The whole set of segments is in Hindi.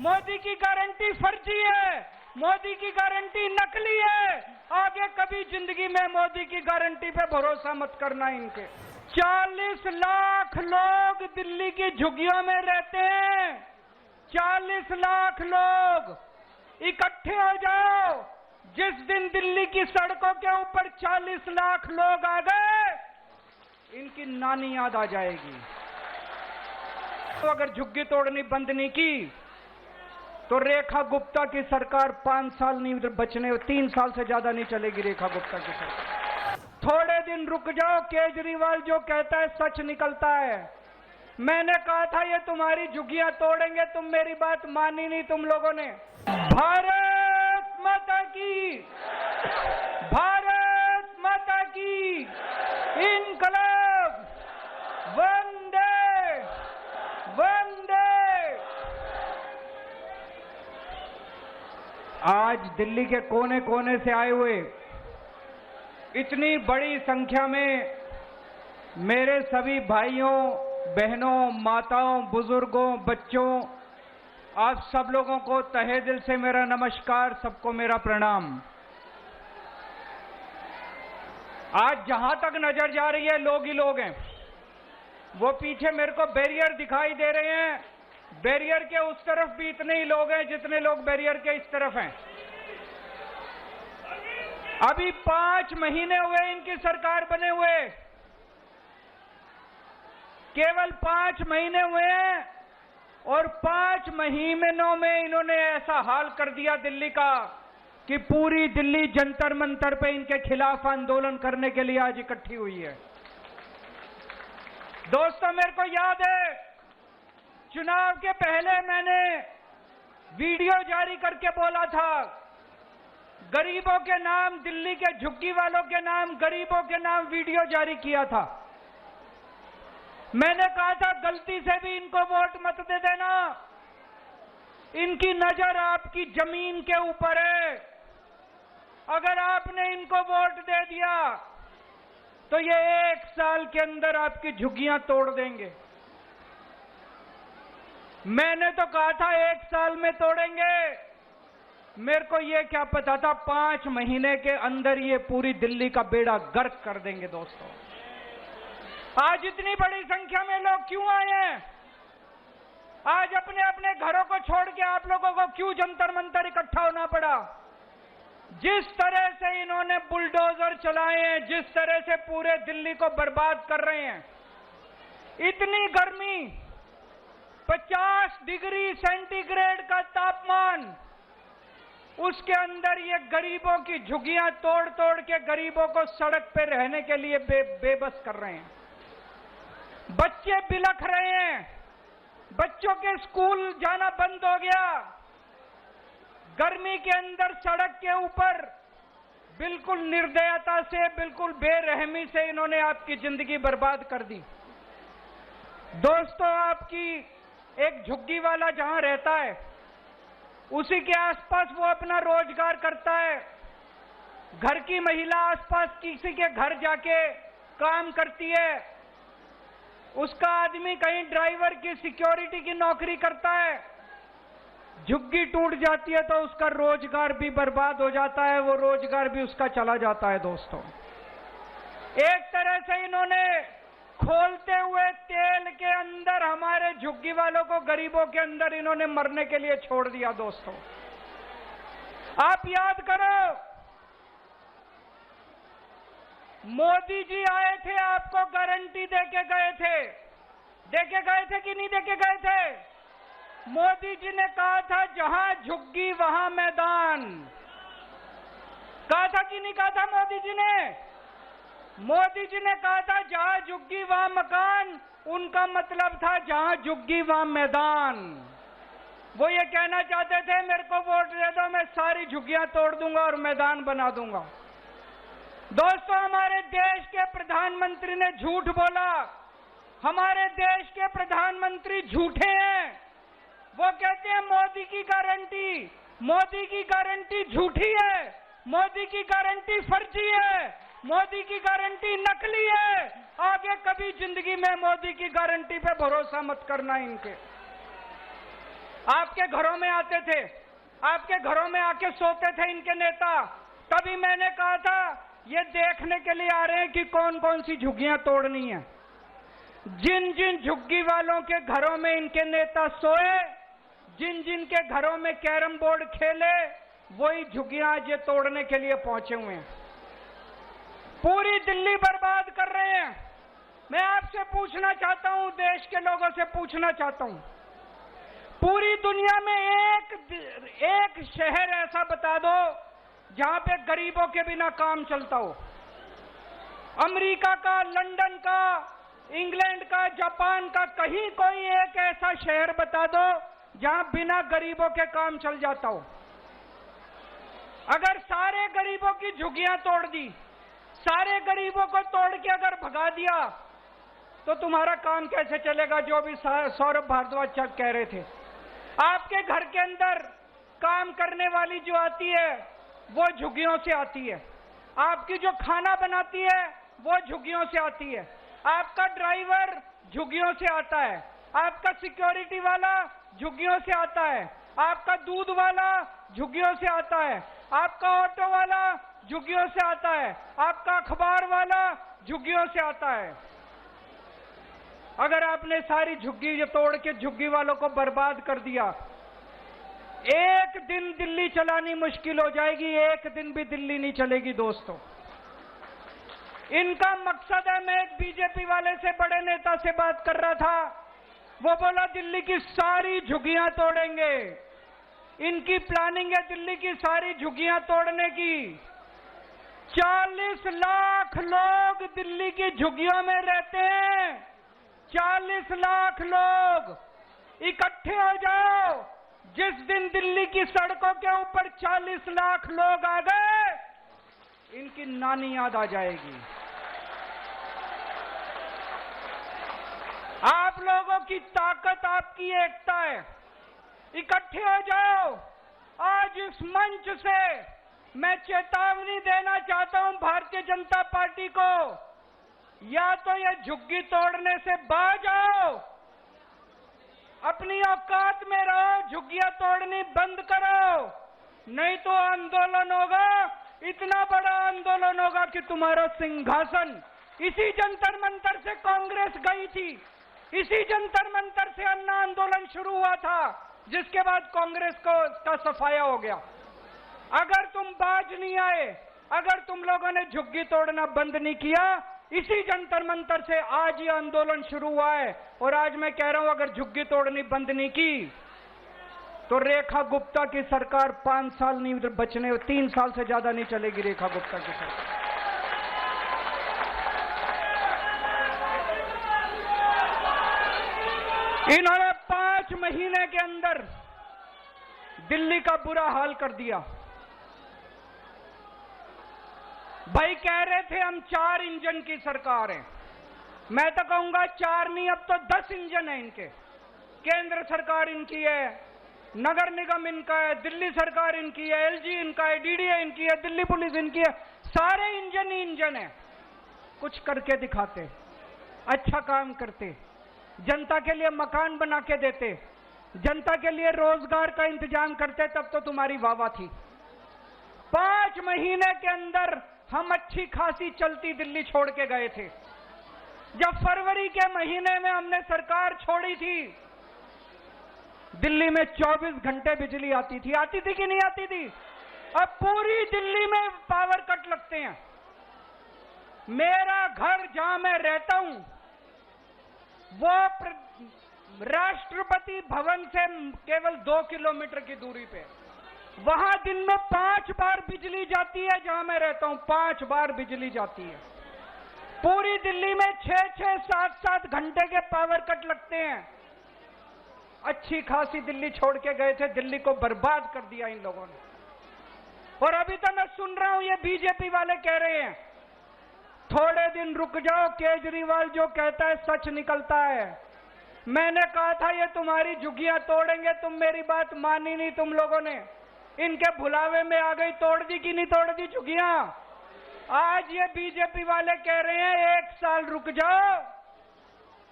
मोदी की गारंटी फर्जी है, मोदी की गारंटी नकली है। आगे कभी जिंदगी में मोदी की गारंटी पे भरोसा मत करना इनके। 40 लाख लोग दिल्ली की झुग्गियों में रहते हैं। 40 लाख लोग इकट्ठे हो जाओ। जिस दिन दिल्ली की सड़कों के ऊपर 40 लाख लोग आ गए, इनकी नानी याद आ जाएगी। तो अगर झुग्गी तोड़नी बंद नहीं की तो रेखा गुप्ता की सरकार 5 साल नहीं बचने, 3 साल से ज्यादा नहीं चलेगी रेखा गुप्ता की सरकार। थोड़े दिन रुक जाओ, केजरीवाल जो कहता है सच निकलता है। मैंने कहा था ये तुम्हारी झुग्गियां तोड़ेंगे, तुम मेरी बात मानी नहीं तुम लोगों ने। भारत माता की, भारत माता की, इनकलाब, वंदे वंदे। आज दिल्ली के कोने कोने से आए हुए इतनी बड़ी संख्या में मेरे सभी भाइयों, बहनों, माताओं, बुजुर्गों, बच्चों, आप सब लोगों को तहे दिल से मेरा नमस्कार, सबको मेरा प्रणाम। आज जहां तक नजर जा रही है लोग ही लोग हैं। वो पीछे मेरे को बैरियर दिखाई दे रहे हैं, बैरियर के उस तरफ भी इतने ही लोग हैं जितने लोग बैरियर के इस तरफ हैं। अभी 5 महीने हुए इनकी सरकार बने हुए, केवल 5 महीने हुए हैं और 5 महीनों में इन्होंने ऐसा हाल कर दिया दिल्ली का कि पूरी दिल्ली जंतर मंतर पे इनके खिलाफ आंदोलन करने के लिए आज इकट्ठी हुई है। दोस्तों, मेरे को याद है चुनाव के पहले मैंने वीडियो जारी करके बोला था, गरीबों के नाम, दिल्ली के झुग्गी वालों के नाम, गरीबों के नाम वीडियो जारी किया था। मैंने कहा था गलती से भी इनको वोट मत दे देना, इनकी नजर आपकी जमीन के ऊपर है। अगर आपने इनको वोट दे दिया तो ये 1 साल के अंदर आपकी झुग्गियां तोड़ देंगे। मैंने तो कहा था 1 साल में तोड़ेंगे, मेरे को ये क्या पता था 5 महीने के अंदर ये पूरी दिल्ली का बेड़ा गर्क कर देंगे। दोस्तों, आज इतनी बड़ी संख्या में लोग क्यों आए हैं? आज अपने अपने घरों को छोड़ के आप लोगों को क्यों जंतर मंतर इकट्ठा होना पड़ा? जिस तरह से इन्होंने बुलडोजर चलाए हैं, जिस तरह से पूरे दिल्ली को बर्बाद कर रहे हैं, इतनी गर्मी, 50 डिग्री सेंटीग्रेड का तापमान, उसके अंदर ये गरीबों की झुग्गियां तोड़ तोड़ के गरीबों को सड़क पे रहने के लिए बेबस कर रहे हैं। बच्चे बिलख रहे हैं, बच्चों के स्कूल जाना बंद हो गया। गर्मी के अंदर सड़क के ऊपर बिल्कुल निर्दयता से, बिल्कुल बेरहमी से इन्होंने आपकी जिंदगी बर्बाद कर दी। दोस्तों, आपकी एक झुग्गी वाला जहां रहता है उसी के आसपास वो अपना रोजगार करता है। घर की महिला आसपास किसी के घर जाके काम करती है, उसका आदमी कहीं ड्राइवर की सिक्योरिटी की नौकरी करता है। झुग्गी टूट जाती है तो उसका रोजगार भी बर्बाद हो जाता है, वो रोजगार भी उसका चला जाता है। दोस्तों, एक तरह से इन्होंने खोलते हुए तेल के अंदर हमारे झुग्गी वालों को, गरीबों के अंदर इन्होंने मरने के लिए छोड़ दिया। दोस्तों, आप याद करो, मोदी जी आए थे, आपको गारंटी देके गए थे कि नहीं देके गए थे? मोदी जी ने कहा था जहां झुग्गी वहां मैदान, कहा था कि नहीं कहा था मोदी जी ने? मोदी जी ने कहा था जहां झुग्गी वहां मकान, उनका मतलब था जहां झुग्गी वहां मैदान। वो ये कहना चाहते थे मेरे को वोट दे दो, मैं सारी झुग्गियां तोड़ दूंगा और मैदान बना दूंगा। दोस्तों, हमारे देश के प्रधानमंत्री ने झूठ बोला। हमारे देश के प्रधानमंत्री झूठे हैं। वो कहते हैं मोदी की गारंटी झूठी है, मोदी की गारंटी फर्जी है, मोदी की गारंटी नकली है। आगे कभी जिंदगी में मोदी की गारंटी पे भरोसा मत करना इनके। आपके घरों में आते थे, आपके घरों में आके सोते थे इनके नेता। तभी मैंने कहा था ये देखने के लिए आ रहे हैं कि कौन कौन सी झुग्गियां तोड़नी है। जिन जिन झुग्गी वालों के घरों में इनके नेता सोए, जिन जिन के घरों में कैरम बोर्ड खेले, वही झुग्गियां आज ये तोड़ने के लिए पहुंचे हुए हैं। पूरी दिल्ली बर्बाद कर रहे हैं। मैं आपसे पूछना चाहता हूं, देश के लोगों से पूछना चाहता हूं, पूरी दुनिया में एक शहर ऐसा बता दो जहां पे गरीबों के बिना काम चलता हो। अमेरिका का, लंदन का, इंग्लैंड का, जापान का, कहीं कोई एक ऐसा शहर बता दो जहां बिना गरीबों के काम चल जाता हो। अगर सारे गरीबों की झुग्गियां तोड़ दी, सारे गरीबों को तोड़ के अगर भगा दिया, तो तुम्हारा काम कैसे चलेगा? जो भी सौरभ भारद्वाज कह रहे थे, आपके घर के अंदर काम करने वाली जो आती है वो झुग्गियों से आती है, आपकी जो खाना बनाती है वो झुग्गियों से आती है, आपका ड्राइवर झुग्गियों से आता है, आपका सिक्योरिटी वाला झुग्गियों से आता है, आपका दूध वाला झुग्गियों से आता है, आपका ऑटो वाला झुग्गियों से आता है, आपका अखबार वाला झुग्गियों से आता है। अगर आपने सारी झुग्गी तोड़ के झुग्गी वालों को बर्बाद कर दिया, एक दिन दिल्ली चलानी मुश्किल हो जाएगी, एक दिन भी दिल्ली नहीं चलेगी दोस्तों। इनका मकसद है, मैं एक बीजेपी वाले से, बड़े नेता से बात कर रहा था, वो बोला दिल्ली की सारी झुग्गियां तोड़ेंगे। इनकी प्लानिंग है दिल्ली की सारी झुग्गियां तोड़ने की। 40 लाख लोग दिल्ली की झुग्गियों में रहते हैं। 40 लाख लोग इकट्ठे हो जाओ। जिस दिन दिल्ली की सड़कों के ऊपर 40 लाख लोग आ गए, इनकी नानी याद आ जाएगी। आप लोगों की ताकत, आपकी एकता है। इकट्ठे हो जाओ। आज इस मंच से मैं चेतावनी देना चाहता हूं भारतीय जनता पार्टी को, या तो ये झुग्गी तोड़ने से बाज आओ, अपनी औकात में रहो, झुग्गियां तोड़नी बंद करो, नहीं तो आंदोलन होगा, इतना बड़ा आंदोलन होगा कि तुम्हारा सिंहासन। इसी जंतर मंतर से कांग्रेस गई थी, इसी जंतर मंतर से अन्ना आंदोलन शुरू हुआ था, जिसके बाद कांग्रेस का सफाया हो गया। अगर तुम बाज नहीं आए, अगर तुम लोगों ने झुग्गी तोड़ना बंद नहीं किया, इसी जंतर मंतर से आज ये आंदोलन शुरू हुआ है। और आज मैं कह रहा हूं, अगर झुग्गी तोड़नी बंद नहीं की तो रेखा गुप्ता की सरकार 5 साल नहीं बचने, 3 साल से ज्यादा नहीं चलेगी रेखा गुप्ता की सरकार। इन्होंने 5 महीने के अंदर दिल्ली का बुरा हाल कर दिया। भाई कह रहे थे हम 4 इंजन की सरकार है, मैं तो कहूंगा 4 नहीं, अब तो 10 इंजन है इनके। केंद्र सरकार इनकी है, नगर निगम इनका है, दिल्ली सरकार इनकी है, एलजी इनका है, डीडीए इनकी है, दिल्ली पुलिस इनकी है, सारे इंजन ही इंजन है। कुछ करके दिखाते, अच्छा काम करते, जनता के लिए मकान बना के देते, जनता के लिए रोजगार का इंतजाम करते, तब तो तुम्हारी वाहवाह थी। 5 महीने के अंदर हम अच्छी खासी चलती दिल्ली छोड़ के गए थे। जब फरवरी के महीने में हमने सरकार छोड़ी थी, दिल्ली में 24 घंटे बिजली आती थी कि नहीं आती थी? अब पूरी दिल्ली में पावर कट लगते हैं। मेरा घर जहां मैं रहता हूं, वो राष्ट्रपति भवन से केवल 2 किलोमीटर की दूरी पे, वहां दिन में 5 बार बिजली जाती है। जहां मैं रहता हूं 5 बार बिजली जाती है। पूरी दिल्ली में 6-6, 7-7 घंटे के पावर कट लगते हैं। अच्छी खासी दिल्ली छोड़ के गए थे, दिल्ली को बर्बाद कर दिया इन लोगों ने। और अभी तो मैं सुन रहा हूं ये बीजेपी वाले कह रहे हैं थोड़े दिन रुक जाओ, केजरीवाल जो कहता है सच निकलता है। मैंने कहा था ये तुम्हारी झुग्गियां तोड़ेंगे, तुम मेरी बात मानी नहीं तुम लोगों ने, इनके भुलावे में आ गई। तोड़ दी कि नहीं तोड़ दी झुग्गियां? आज ये बीजेपी वाले कह रहे हैं 1 साल रुक जाओ,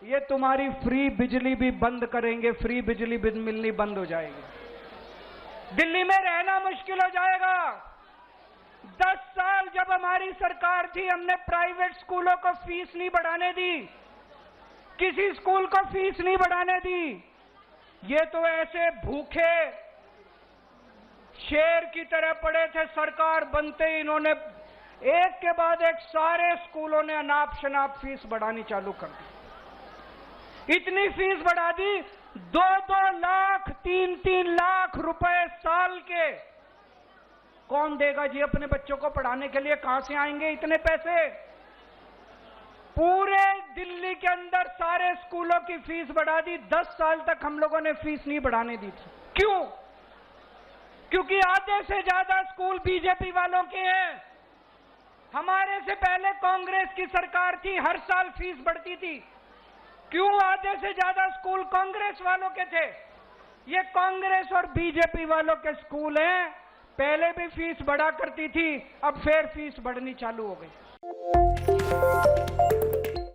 ये तुम्हारी फ्री बिजली भी बंद करेंगे, फ्री बिजली भी मिलनी बंद हो जाएगी। दिल्ली में रहना मुश्किल हो जाएगा। 10 साल जब हमारी सरकार थी, हमने प्राइवेट स्कूलों को फीस नहीं बढ़ाने दी, किसी स्कूल को फीस नहीं बढ़ाने दी। ये तो ऐसे भूखे शेर की तरह पड़े थे, सरकार बनते ही इन्होंने एक के बाद एक सारे स्कूलों ने अनाप शनाप फीस बढ़ानी चालू कर दी। इतनी फीस बढ़ा दी, 2-2 लाख 3-3 लाख रुपए साल के। कौन देगा जी अपने बच्चों को पढ़ाने के लिए? कहां से आएंगे इतने पैसे? पूरे दिल्ली के अंदर सारे स्कूलों की फीस बढ़ा दी। 10 साल तक हम लोगों ने फीस नहीं बढ़ाने दी थी। क्यों? क्योंकि आधे से ज्यादा स्कूल बीजेपी वालों के हैं। हमारे से पहले कांग्रेस की सरकार थी, हर साल फीस बढ़ती थी। क्यों आधे से ज्यादा स्कूल कांग्रेस वालों के थे? ये कांग्रेस और बीजेपी वालों के स्कूल हैं। पहले भी फीस बढ़ा करती थी, अब फिर फीस बढ़नी चालू हो गई।